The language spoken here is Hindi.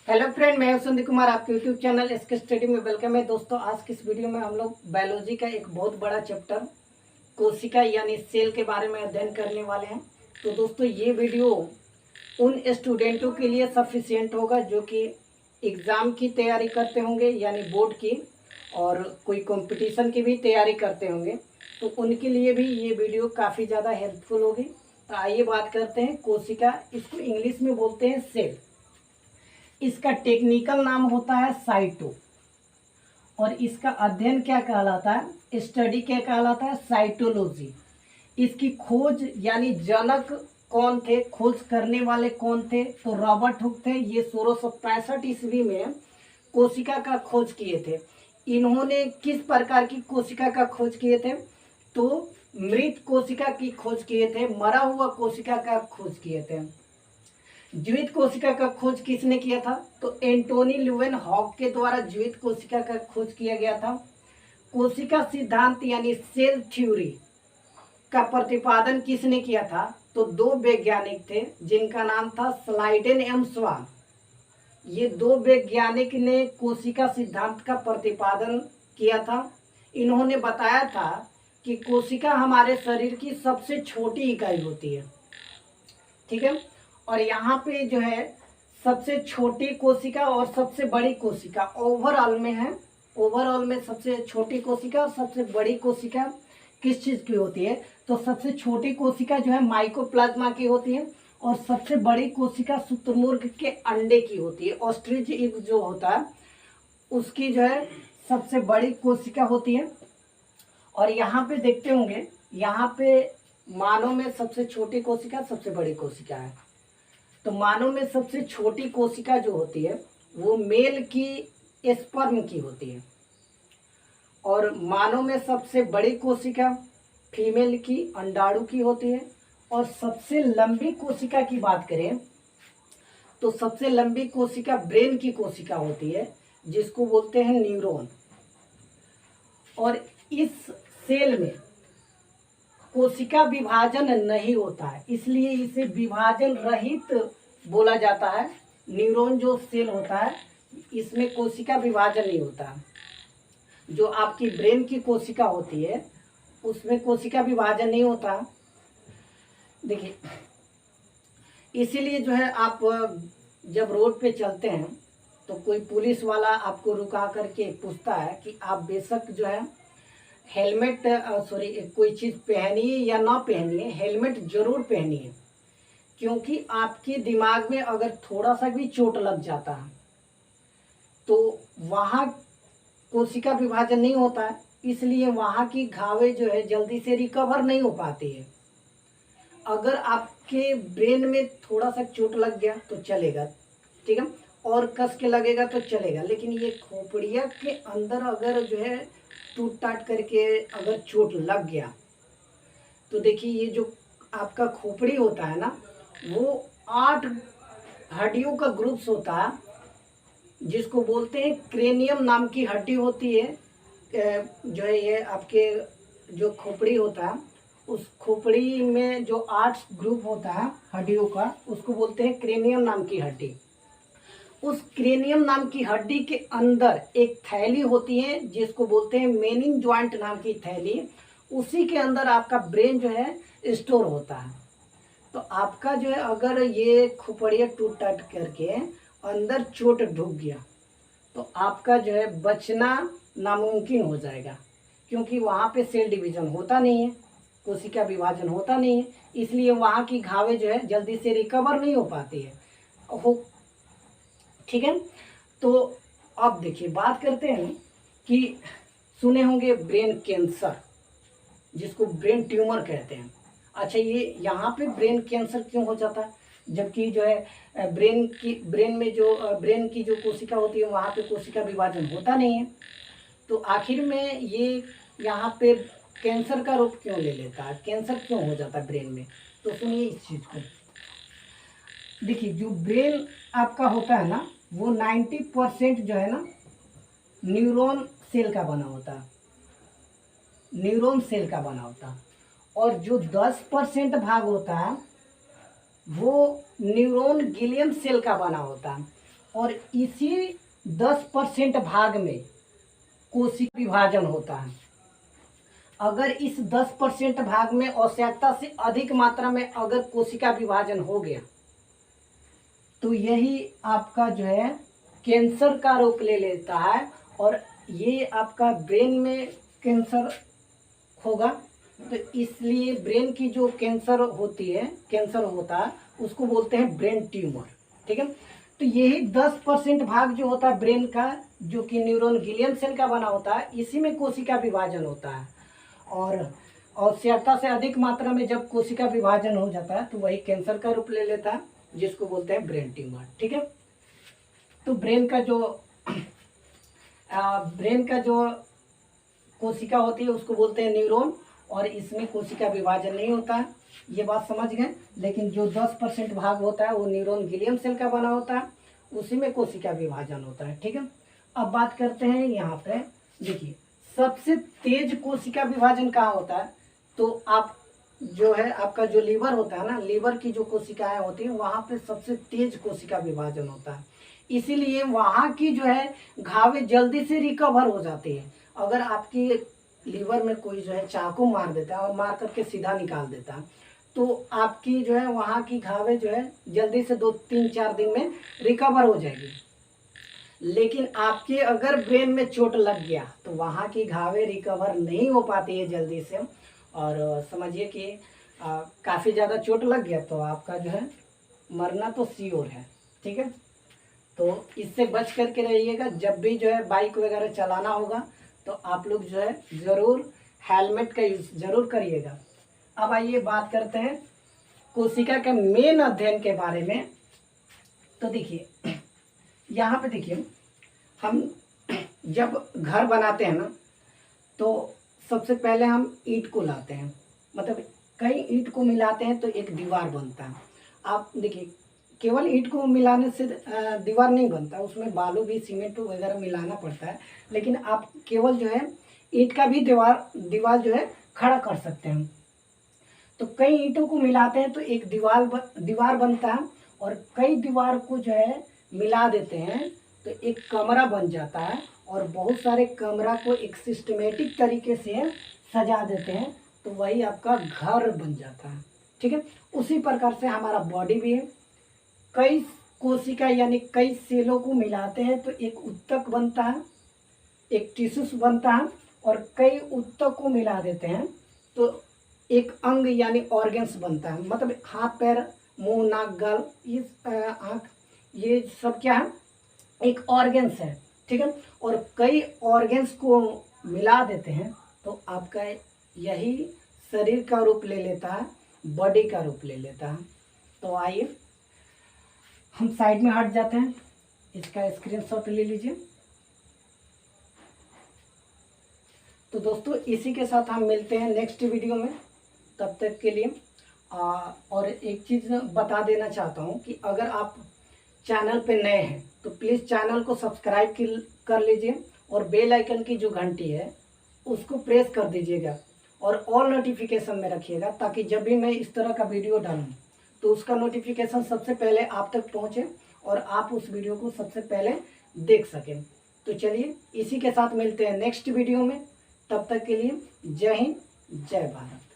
हेलो फ्रेंड, मैं वसंत कुमार, आपके यूट्यूब चैनल एसके स्टडी में वेलकम है। दोस्तों, आज की इस वीडियो में हम लोग बायोलॉजी का एक बहुत बड़ा चैप्टर कोशिका यानी सेल के बारे में अध्ययन करने वाले हैं। तो दोस्तों, ये वीडियो उन स्टूडेंटों के लिए सफिशिएंट होगा जो कि एग्ज़ाम की तैयारी करते होंगे यानी बोर्ड की, और कोई कंपटीशन की भी तैयारी करते होंगे, तो उनके लिए भी ये वीडियो काफ़ी ज़्यादा हेल्पफुल होगी। तो आइए बात करते हैं कोशिका। इसको इंग्लिश में बोलते हैं सेल। इसका टेक्निकल नाम होता है साइटो, और इसका अध्ययन क्या कहलाता है, स्टडी क्या कहलाता है, साइटोलॉजी। इसकी खोज यानी जनक कौन थे, खोज करने वाले कौन थे, तो रॉबर्ट हुक थे। ये 1665 ईस्वी में कोशिका का खोज किए थे। इन्होंने किस प्रकार की कोशिका का खोज किए थे, तो मृत कोशिका की खोज किए थे, मरा हुआ कोशिका का खोज किए थे। जीवित कोशिका का खोज किसने किया था, तो एंटोनी ल्यूवेन हॉक के द्वारा जीवित कोशिका का खोज किया गया था। कोशिका सिद्धांत यानी सेल थ्योरी का प्रतिपादन किसने किया था, तो दो वैज्ञानिक थे जिनका नाम था स्लाइडेन एवं स्वान। ये दो वैज्ञानिक ने कोशिका सिद्धांत का प्रतिपादन किया था। इन्होंने बताया था कि कोशिका हमारे शरीर की सबसे छोटी इकाई होती है, ठीक है। और यहाँ पे जो है सबसे छोटी कोशिका और सबसे बड़ी कोशिका ओवरऑल में है। ओवरऑल में सबसे छोटी कोशिका और सबसे बड़ी कोशिका किस चीज़ की होती है, तो सबसे छोटी कोशिका जो है माइकोप्लाज्मा की होती है, और सबसे बड़ी कोशिका शुतुरमुर्ग के अंडे की होती है। ऑस्ट्रिच एग जो होता है उसकी जो है सबसे बड़ी कोशिका होती है। और यहाँ पे देखते होंगे, यहाँ पे मानव में सबसे छोटी कोशिका सबसे बड़ी कोशिका है। तो मानव में सबसे छोटी कोशिका जो होती है वो मेल की स्पर्म की होती है, और मानव में सबसे बड़ी कोशिका फीमेल की अंडाणु की होती है। और सबसे लंबी कोशिका की बात करें तो सबसे लंबी कोशिका ब्रेन की कोशिका होती है, जिसको बोलते हैं न्यूरॉन। और इस सेल में कोशिका विभाजन नहीं होता है, इसलिए इसे विभाजन रहित बोला जाता है। न्यूरॉन जो सेल होता है इसमें कोशिका विभाजन नहीं होता। जो आपकी ब्रेन की कोशिका होती है उसमें कोशिका विभाजन नहीं होता। देखिए, इसीलिए जो है आप जब रोड पे चलते हैं तो कोई पुलिस वाला आपको रुका करके पूछता है कि आप बेशक जो है हेलमेट कोई चीज़ पहनिए या ना पहनिए, हेलमेट जरूर पहनिए, क्योंकि आपके दिमाग में अगर थोड़ा सा भी चोट लग जाता है तो वहाँ कोशिका विभाजन नहीं होता है, इसलिए वहाँ की घावे जो है जल्दी से रिकवर नहीं हो पाती है। अगर आपके ब्रेन में थोड़ा सा चोट लग गया तो चलेगा, ठीक है, और कस के लगेगा तो चलेगा, लेकिन ये खोपड़िया के अंदर अगर जो है टूट टाट करके अगर चोट लग गया तो देखिए ये जो आपका खोपड़ी होता है ना, वो 8 हड्डियों का ग्रुप्स होता है, जिसको बोलते हैं क्रेनियम नाम की हड्डी होती है। जो है ये आपके जो खोपड़ी होता है उस खोपड़ी में जो 8 ग्रुप होता है हड्डियों का, उसको बोलते हैं क्रेनियम नाम की हड्डी। उस क्रेनियम नाम की हड्डी के अंदर एक थैली होती है जिसको बोलते हैं मेनिंग ज्वाइंट नाम की थैली। उसी के अंदर आपका ब्रेन जो है स्टोर होता है। तो आपका जो है अगर ये खोपड़िया टूट टाट करके अंदर चोट ढुक गया तो आपका जो है बचना नामुमकिन हो जाएगा, क्योंकि वहाँ पे सेल डिवीजन होता नहीं है, कोशिका विभाजन होता नहीं है, इसलिए वहाँ की घावे जो है जल्दी से रिकवर नहीं हो पाती है। हो, ठीक है। तो अब देखिए बात करते हैं कि सुने होंगे ब्रेन कैंसर, जिसको ब्रेन ट्यूमर कहते हैं। अच्छा, ये यहाँ पे ब्रेन कैंसर क्यों हो जाता है, जबकि जो है ब्रेन में जो ब्रेन की जो कोशिका होती है वहाँ पे कोशिका विभाजन होता नहीं है, तो आखिर में ये यहाँ पे कैंसर का रूप क्यों ले लेता है, कैंसर क्यों हो जाता है ब्रेन में। तो सुनिए इस चीज़ को। देखिए, जो ब्रेन आपका होता है ना वो 90% जो है ना न्यूरॉन सेल का बना होता है, न्यूरॉन सेल का बना होता है, और जो 10% भाग होता है वो न्यूरॉन गिलियम सेल का बना होता है। और इसी 10% भाग में कोशिका विभाजन होता है। अगर इस 10% भाग में आवश्यकता से अधिक मात्रा में अगर कोशिका विभाजन हो गया तो यही आपका जो है कैंसर का रूप ले लेता है, और ये आपका ब्रेन में कैंसर होगा। तो इसलिए ब्रेन की जो कैंसर होता है उसको बोलते हैं ब्रेन ट्यूमर। ठीक है, तो यही 10% भाग जो होता है ब्रेन का, जो कि न्यूरॉन गिलियन सेल का बना होता है, इसी में कोशिका विभाजन होता है। और आवश्यकता से अधिक मात्रा में जब कोशिका विभाजन हो जाता है तो वही कैंसर का रूप ले लेता है, जिसको बोलते हैं ब्रेन ट्यूमर। ठीक है, तो ब्रेन का जो कोशिका होती है उसको बोलते हैं न्यूरॉन, और इसमें कोशिका विभाजन नहीं होता है, ये बात समझ गए। लेकिन जो 10% भाग होता है वो न्यूरॉन गिलियन सेल का बना होता है, उसी में कोशिका विभाजन होता है। ठीक है, अब बात करते हैं यहाँ पे, देखिए सबसे तेज कोशिका विभाजन कहाँ होता है, तो आप जो है आपका जो लीवर होता है ना, लीवर की जो कोशिकाएं होती हैं वहाँ पे सबसे तेज कोशिका विभाजन होता है। इसीलिए वहाँ की जो है घावे जल्दी से रिकवर हो जाती है। अगर आपकी लीवर में कोई जो है चाकू मार देता है और मार करके सीधा निकाल देता है तो आपकी जो है वहाँ की घावे जो है जल्दी से 2-3-4 दिन में रिकवर हो जाएगी। लेकिन आपके अगर ब्रेन में चोट लग गया तो वहाँ की घावे रिकवर नहीं हो पाती है जल्दी से, और समझिए कि काफ़ी ज़्यादा चोट लग गया तो आपका जो है मरना तो श्योर है। ठीक है, तो इससे बच करके रहिएगा। जब भी जो है बाइक वगैरह चलाना होगा तो आप लोग जो है ज़रूर हेलमेट का यूज़ ज़रूर करिएगा। अब आइए बात करते हैं कोशिका के मेन अध्ययन के बारे में। तो देखिए यहाँ पे देखिए, हम जब घर बनाते हैं ना तो सबसे पहले हम ईंट को लाते हैं, मतलब कई ईंट को मिलाते हैं तो एक दीवार बनता है। आप देखिए केवल ईंट को मिलाने से दीवार नहीं बनता, उसमें बालू भी सीमेंट वगैरह मिलाना पड़ता है। लेकिन आप केवल जो है ईंट का भी दीवार जो है खड़ा कर सकते हैं। तो कई ईंटों को मिलाते हैं तो एक दीवार बनता है, और कई दीवार को जो है मिला देते हैं तो एक कमरा बन जाता है, और बहुत सारे कमरा को एक सिस्टमेटिक तरीके से सजा देते हैं तो वही आपका घर बन जाता है। ठीक है, उसी प्रकार से हमारा बॉडी भी है। कई कोशिका यानी कई सेलों को मिलाते हैं तो एक ऊतक बनता है, एक टिश्यूज बनता है, और कई ऊतक को मिला देते हैं तो एक अंग यानी ऑर्गन्स बनता है। मतलब हाथ पैर मुंह नाक गल आँख ये सब क्या है, एक ऑर्गन्स है। ठीक है, और कई ऑर्गन्स को मिला देते हैं तो आपका यही शरीर का रूप ले लेता है, बॉडी का रूप ले लेता है। तो आइए हम साइड में हट जाते हैं, इसका स्क्रीनशॉट ले लीजिए। तो दोस्तों इसी के साथ हम मिलते हैं नेक्स्ट वीडियो में, तब तक के लिए और एक चीज़ बता देना चाहता हूँ कि अगर आप चैनल पे नए हैं तो प्लीज़ चैनल को सब्सक्राइब कर लीजिए, और बेल आइकन की जो घंटी है उसको प्रेस कर दीजिएगा, और ऑल नोटिफिकेशन में रखिएगा, ताकि जब भी मैं इस तरह का वीडियो डालूँ तो उसका नोटिफिकेशन सबसे पहले आप तक पहुँचे और आप उस वीडियो को सबसे पहले देख सकें। तो चलिए इसी के साथ मिलते हैं नेक्स्ट वीडियो में, तब तक के लिए जय हिंद जय भारत।